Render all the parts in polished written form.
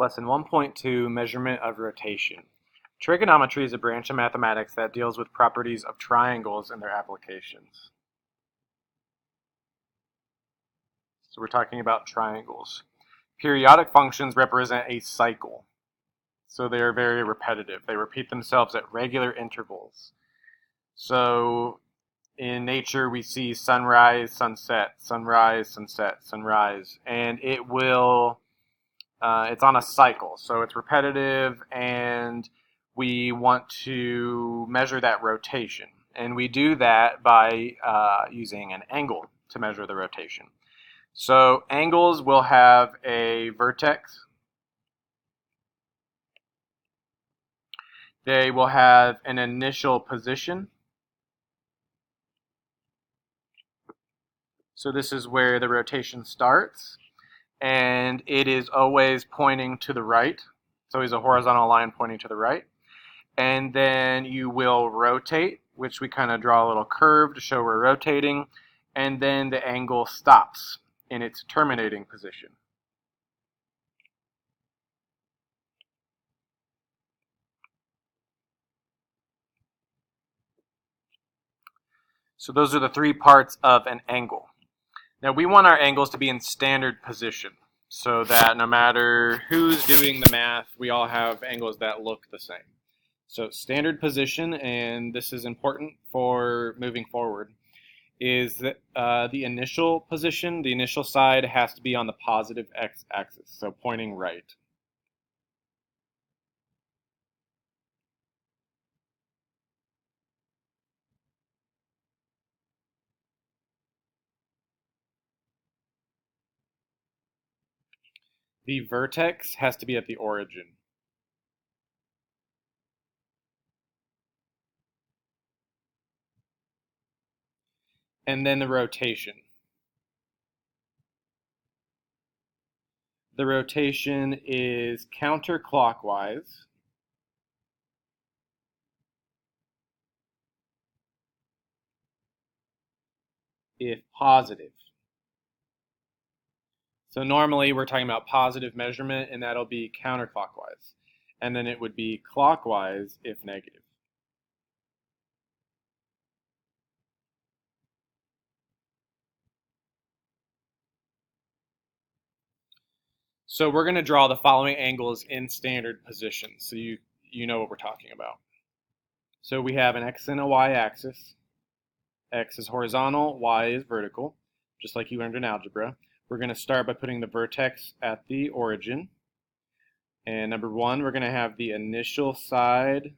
Lesson 1.2, Measurement of Rotation. Trigonometry is a branch of mathematics that deals with properties of triangles and their applications. So we're talking about triangles. Periodic functions represent a cycle. So they are very repetitive. They repeat themselves at regular intervals. So in nature we see sunrise, sunset, sunrise, sunset, sunrise, and it will it's on a cycle, so it's repetitive, and we want to measure that rotation. And we do that by using an angle to measure the rotation. So angles will have a vertex. They will have an initial position. So this is where the rotation starts. And it is always pointing to the right. It's always a horizontal line pointing to the right. And then you will rotate, which we kind of draw a little curve to show we're rotating. And then the angle stops in its terminating position. So those are the three parts of an angle. Now we want our angles to be in standard position, so that no matter who's doing the math, we all have angles that look the same. So standard position, and this is important for moving forward, is that the initial position, the initial side has to be on the positive x-axis, so pointing right. The vertex has to be at the origin. And then the rotation. The rotation is counterclockwise. If positive. So normally we're talking about positive measurement, and that'll be counterclockwise. And then it would be clockwise if negative. So we're going to draw the following angles in standard position, so you know what we're talking about. So we have an x and a y axis. X is horizontal, y is vertical, just like you learned in algebra. We're going to start by putting the vertex at the origin. And number one, we're going to have the initial side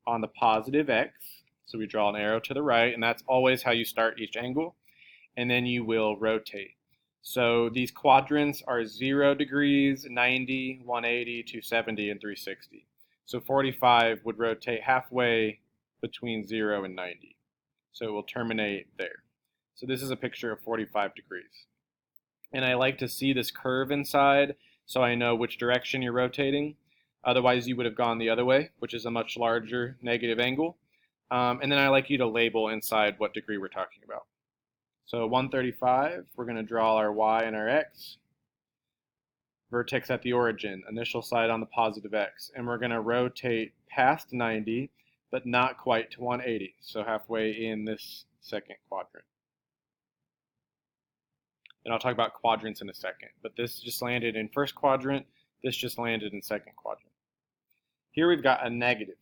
on the positive x. So we draw an arrow to the right, and that's always how you start each angle. And then you will rotate. So these quadrants are 0 degrees, 90, 180, 270, and 360. So 45 would rotate halfway between 0 and 90. So it will terminate there. So this is a picture of 45 degrees. And I like to see this curve inside so I know which direction you're rotating. Otherwise you would have gone the other way, which is a much larger negative angle. And then I like you to label inside what degree we're talking about. So 135, we're going to draw our y and our x. Vertex at the origin, initial side on the positive x. And we're going to rotate past 90, but not quite to 180. So halfway in this second quadrant. And I'll talk about quadrants in a second. But this just landed in first quadrant. This just landed in second quadrant. Here we've got a negative.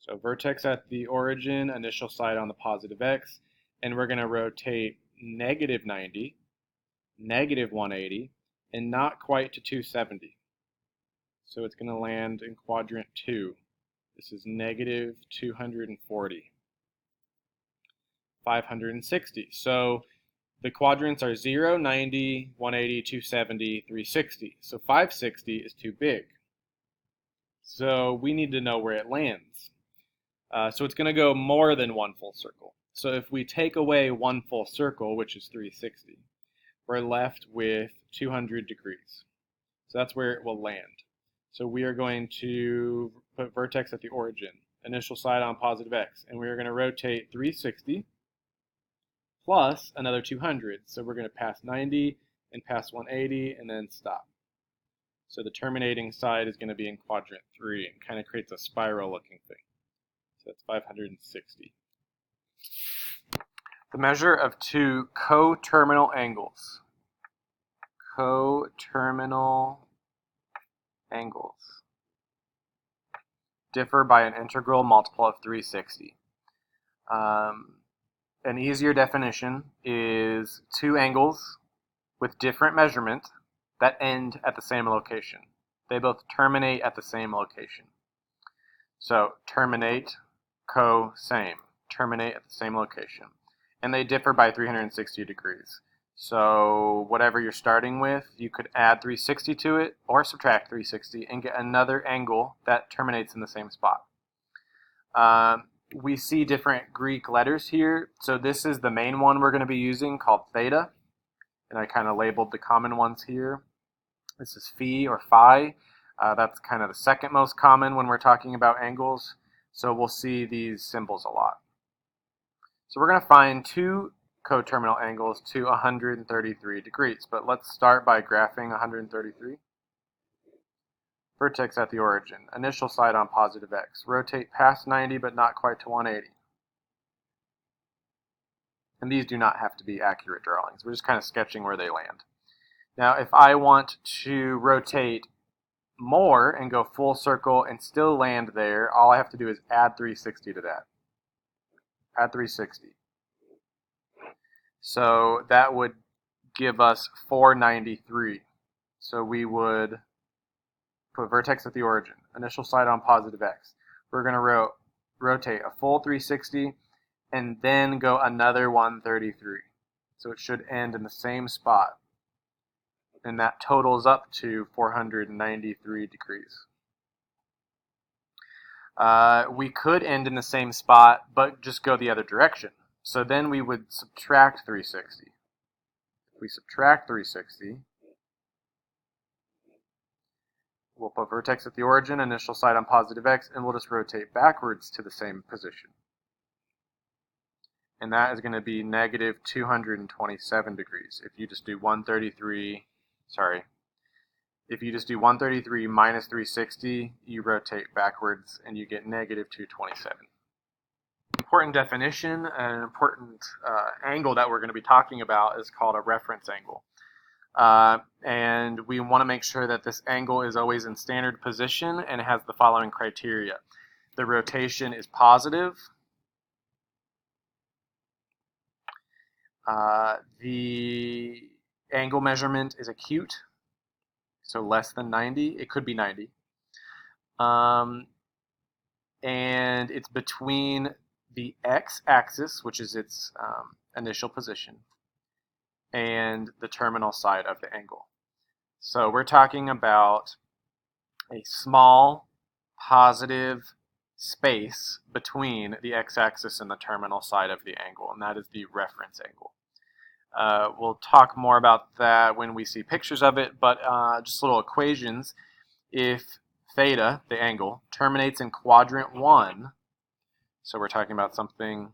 So vertex at the origin, initial side on the positive x, and we're going to rotate negative 90, negative 180, and not quite to 270. So it's going to land in quadrant 2. This is negative 240. 560. So the quadrants are 0, 90, 180, 270, 360. So 560 is too big. So we need to know where it lands. So it's going to go more than one full circle. So if we take away one full circle, which is 360, we're left with 200 degrees. So that's where it will land. So we are going to put vertex at the origin, initial side on positive x, and we are going to rotate 360 plus another 200. So we're going to pass 90 and pass 180 and then stop. So the terminating side is going to be in quadrant 3 and kind of creates a spiral looking thing. So that's 560. The measure of two coterminal angles. Coterminal angles differ by an integral multiple of 360. An easier definition is two angles with different measurement that end at the same location. They both terminate at the same location. So terminate, same. Terminate at the same location. And they differ by 360 degrees. So whatever you're starting with, you could add 360 to it or subtract 360 and get another angle that terminates in the same spot. We see different Greek letters here. So this is the main one we're going to be using called theta. And I kind of labeled the common ones here. This is phi or phi. That's kind of the second most common when we're talking about angles. So we'll see these symbols a lot. So we're going to find two coterminal angles to 133 degrees. But let's start by graphing 133. Vertex at the origin. Initial side on positive x. Rotate past 90 but not quite to 180. And these do not have to be accurate drawings. We're just kind of sketching where they land. Now if I want to rotate more and go full circle and still land there, all I have to do is add 360 to that. Add 360. So that would give us 493. So we would put vertex at the origin, initial side on positive x. We're going to rotate a full 360 and then go another 133. So it should end in the same spot. And that totals up to 493 degrees. We could end in the same spot, but just go the other direction. So then we would subtract 360. If we subtract 360, we'll put vertex at the origin, initial side on positive x, and we'll just rotate backwards to the same position. And that is going to be negative 227 degrees. If you just do 133 minus 360, you rotate backwards and you get negative 227. Important definition, an important angle that we're going to be talking about is called a reference angle. And we want to make sure that this angle is always in standard position and has the following criteria. The rotation is positive. The angle measurement is acute, so less than 90. It could be 90. And it's between the x-axis, which is its initial position, and the terminal side of the angle. So we're talking about a small positive space between the x-axis and the terminal side of the angle, and that is the reference angle. We'll talk more about that when we see pictures of it, but just little equations. If theta, the angle, terminates in quadrant 1, so we're talking about something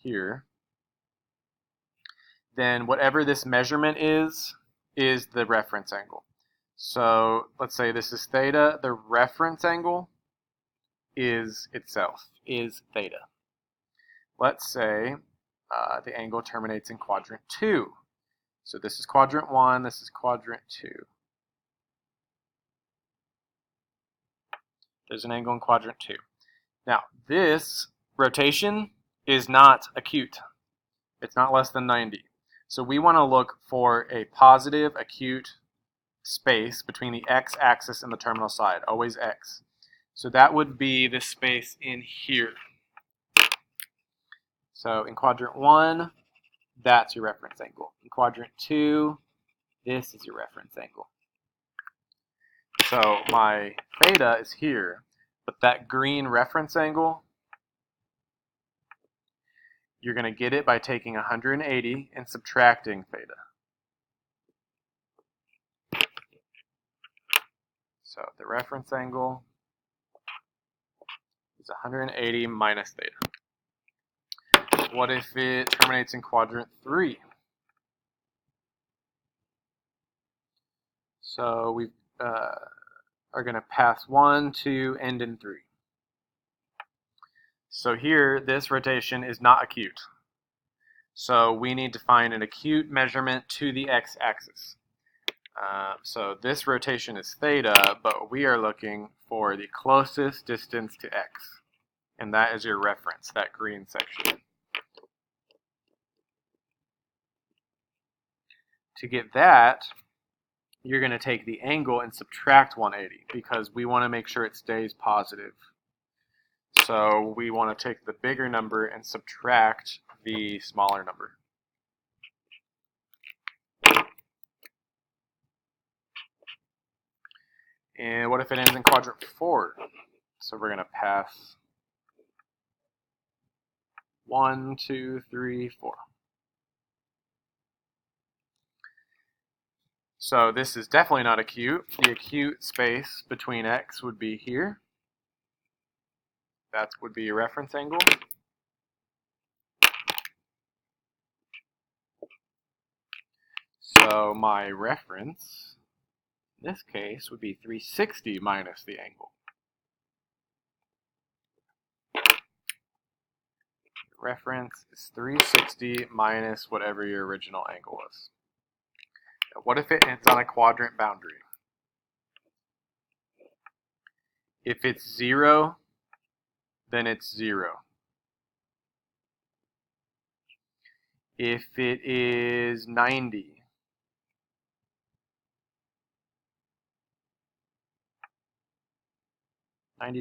here, then whatever this measurement is the reference angle. So let's say this is theta, the reference angle is itself, is theta. Let's say the angle terminates in quadrant 2. So this is quadrant 1, this is quadrant 2. There's an angle in quadrant 2. Now, this rotation is not acute. It's not less than 90. So we want to look for a positive acute space between the x-axis and the terminal side, always x. So that would be this space in here. So in quadrant 1, that's your reference angle. In quadrant 2, this is your reference angle. So my theta is here, but that green reference angle, you're going to get it by taking 180 and subtracting theta. So the reference angle is 180 minus theta. What if it terminates in quadrant 3? So we are going to pass 1, 2, end in 3. So here, this rotation is not acute. So we need to find an acute measurement to the x-axis. So this rotation is theta, but we are looking for the closest distance to x. And that is your reference, that green section. To get that, you're going to take the angle and subtract 180 because we want to make sure it stays positive. So we want to take the bigger number and subtract the smaller number. And what if it ends in quadrant 4? So we're going to pass 1, 2, 3, 4. So this is definitely not acute. The acute space between x would be here. That would be your reference angle. So my reference, in this case, would be 360 minus the angle. Reference is 360 minus whatever your original angle was. Now, what if it ends on a quadrant boundary? If it's 0, then it's 0. If it is 90,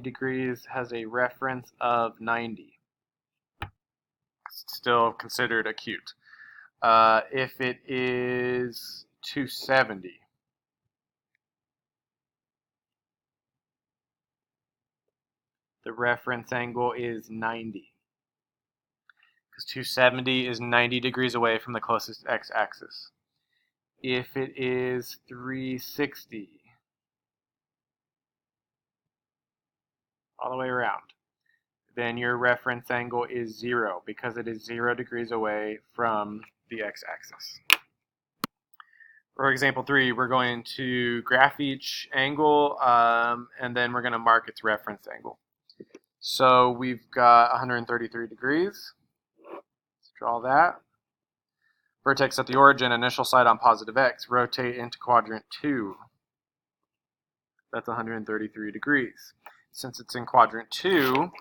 degrees has a reference of 90. Still considered acute. If it is 270, the reference angle is 90. Because 270 is 90 degrees away from the closest x-axis. If it is 360, all the way around, then your reference angle is 0 because it is 0 degrees away from the x-axis. For example 3, we're going to graph each angle and then we're going to mark its reference angle. So we've got 133 degrees. Let's draw that. Vertex at the origin, initial side on positive x, rotate into quadrant 2. That's 133 degrees. Since it's in quadrant 2,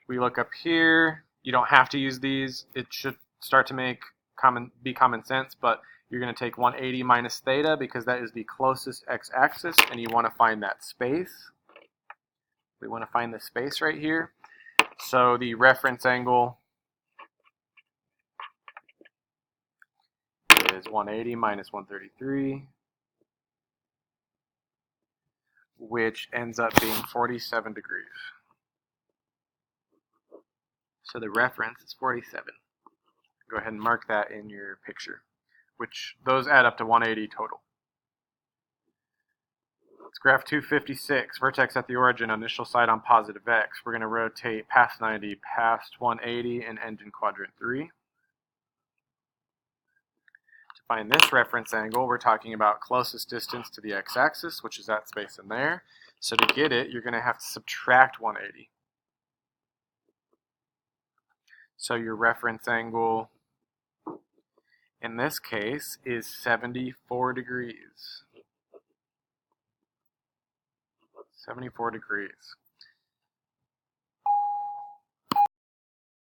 we look up here. You don't have to use these. It should start to be common sense, but you're going to take 180 minus theta because that is the closest x-axis, and you want to find that space. We want to find the space right here. So the reference angle is 180 minus 133, which ends up being 47 degrees. So the reference is 47. Go ahead and mark that in your picture, which those add up to 180 total. Let's graph 256, vertex at the origin, initial side on positive x. We're going to rotate past 90, past 180, and end in quadrant 3. To find this reference angle, we're talking about closest distance to the x-axis, which is that space in there. So to get it, you're going to have to subtract 180. So your reference angle in this case is 74 degrees. 74 degrees.